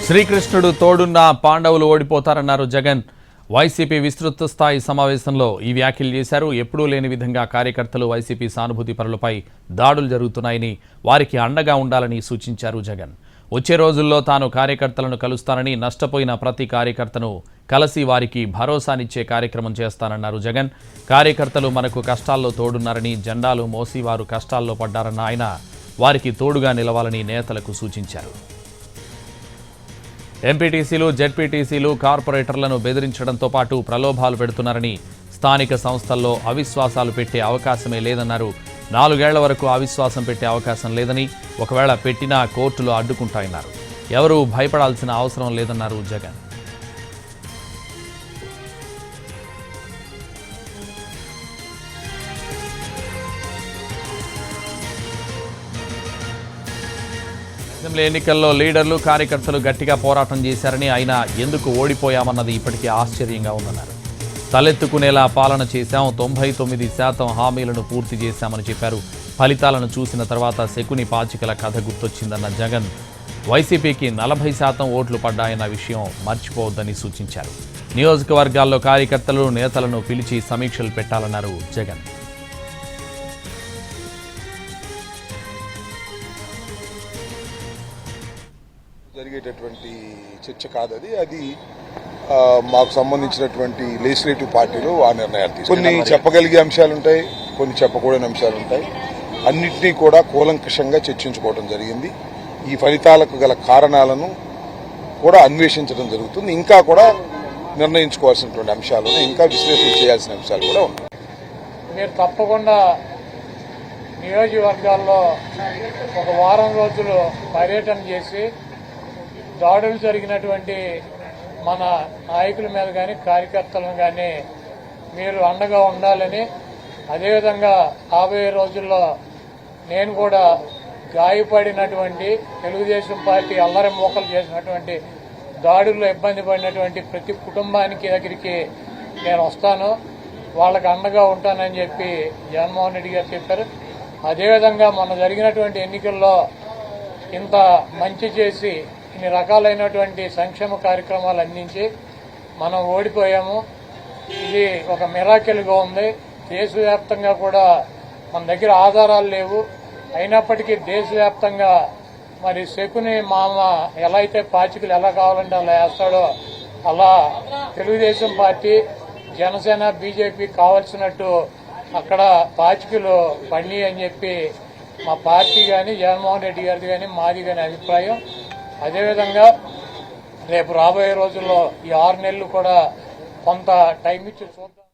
శ్రీకృష్ణుడు తోడున్న పాండవులు ఓడిపోతారన్నారు జగన్. వైసీపీ విస్తృత స్థాయి సమావేశంలో ఈ వ్యాఖ్యలు చేశారు. ఎప్పుడూ లేని విధంగా కార్యకర్తలు వైసీపీ సానుభూతి పరులపై దాడులు జరుగుతున్నాయని, వారికి అండగా ఉండాలని సూచించారు జగన్. వచ్చే రోజుల్లో తాను కార్యకర్తలను కలుస్తానని, నష్టపోయిన ప్రతి కార్యకర్తను కలిసి వారికి భరోసానిచ్చే కార్యక్రమం చేస్తానన్నారు జగన్. కార్యకర్తలు మనకు కష్టాల్లో తోడున్నారని, జెండాలు మోసి వారు కష్టాల్లో పడ్డారన్న ఆయన వారికి తోడుగా నిలవాలని నేతలకు సూచించారు. ఎంపీటీసీలు, జెడ్పీటీసీలు, కార్పొరేటర్లను బెదిరించడంతో పాటు ప్రలోభాలు పెడుతున్నారని, స్థానిక సంస్థల్లో అవిశ్వాసాలు పెట్టే అవకాశమే లేదన్నారు. 4 ఏళ్ల వరకు అవిశ్వాసం పెట్టే అవకాశం లేదని, ఒకవేళ పెట్టినా కోర్టులో అడ్డుకుంటాయన్నారు. ఎవరూ భయపడాల్సిన అవసరం లేదన్నారు జగన్. అసెంబ్లీ ఎన్నికల్లో లీడర్లు, కార్యకర్తలు గట్టిగా పోరాటం చేశారని, ఆయన ఎందుకు ఓడిపోయామన్నది ఇప్పటికీ ఆశ్చర్యంగా ఉందన్నారు. తలెత్తుకునేలా పాలన చేశాం, 99% హామీలను పూర్తి చేశామని చెప్పారు. ఫలితాలను చూసిన తర్వాత శకుని పాచికల కథ గుర్తొచ్చిందన్న జగన్, వైసీపీకి 40% ఓట్లు పడ్డాయన్న విషయం మర్చిపోవద్దని సూచించారు. నియోజకవర్గాల్లో కార్యకర్తలు, నేతలను పిలిచి సమీక్షలు పెట్టాలన్నారు జగన్. జరిగేటటువంటి చర్చ కాదు అది మాకు సంబంధించినటువంటి లెజిస్లేటివ్ పార్టీలు ఆ నిర్ణయాలు తీసుకుంటారు. కొన్ని చెప్పగలిగే అంశాలు ఉంటాయి, కొన్ని చెప్పకూడని అంశాలు ఉంటాయి. అన్నింటినీ కూడా కూలంకషంగా చర్చించుకోవడం జరిగింది. ఈ ఫలితాలకు గల కారణాలను కూడా అన్వేషించడం జరుగుతుంది. ఇంకా కూడా నిర్ణయించుకోవాల్సినటువంటి అంశాలు, ఇంకా విశ్లేషణ చేయాల్సిన అంశాలు కూడా ఉన్నాయి. మీరు తప్పకుండా నియోజకవర్గాల్లో ఒక వారం రోజులు పర్యటన చేసి దాడులు జరిగినటువంటి మన నాయకుల మీద కానీ, కార్యకర్తలను కానీ మీరు అండగా ఉండాలని, అదేవిధంగా రాబోయే రోజుల్లో నేను కూడా గాయపడినటువంటి, తెలుగుదేశం పార్టీ అల్లరి మోకలు చేసినటువంటి దాడుల్లో ఇబ్బంది పడినటువంటి ప్రతి కుటుంబానికి దగ్గరికి నేను వస్తాను, వాళ్ళకి అండగా ఉంటానని చెప్పి జగన్మోహన్ రెడ్డి గారు చెప్పారు. అదేవిధంగా మొన్న జరిగినటువంటి ఎన్నికల్లో ఇంత మంచి చేసి ఇన్ని రకాలైనటువంటి సంక్షేమ కార్యక్రమాలు అందించి మనం ఓడిపోయాము. ఇది ఒక మిరాకిల్గా ఉంది. దేశవ్యాప్తంగా కూడా మన దగ్గర ఆధారాలు లేవు, అయినప్పటికీ దేశవ్యాప్తంగా మరి శకుని మామ ఎలా అయితే పాచికలు ఎలా కావాలంటే అలా వేస్తాడో, అలా తెలుగుదేశం పార్టీ, జనసేన, బీజేపీ కావాల్సినట్టు అక్కడ పాచికలు పండి అని చెప్పి మా పార్టీ కానీ, జగన్మోహన్ రెడ్డి గారిది కానీ, మాది కానీ అభిప్రాయం. అదేవిధంగా రేపు రాబోయే రోజుల్లో ఈ 6 నెలలు కూడా కొంత టైం ఇచ్చి చూద్దాం.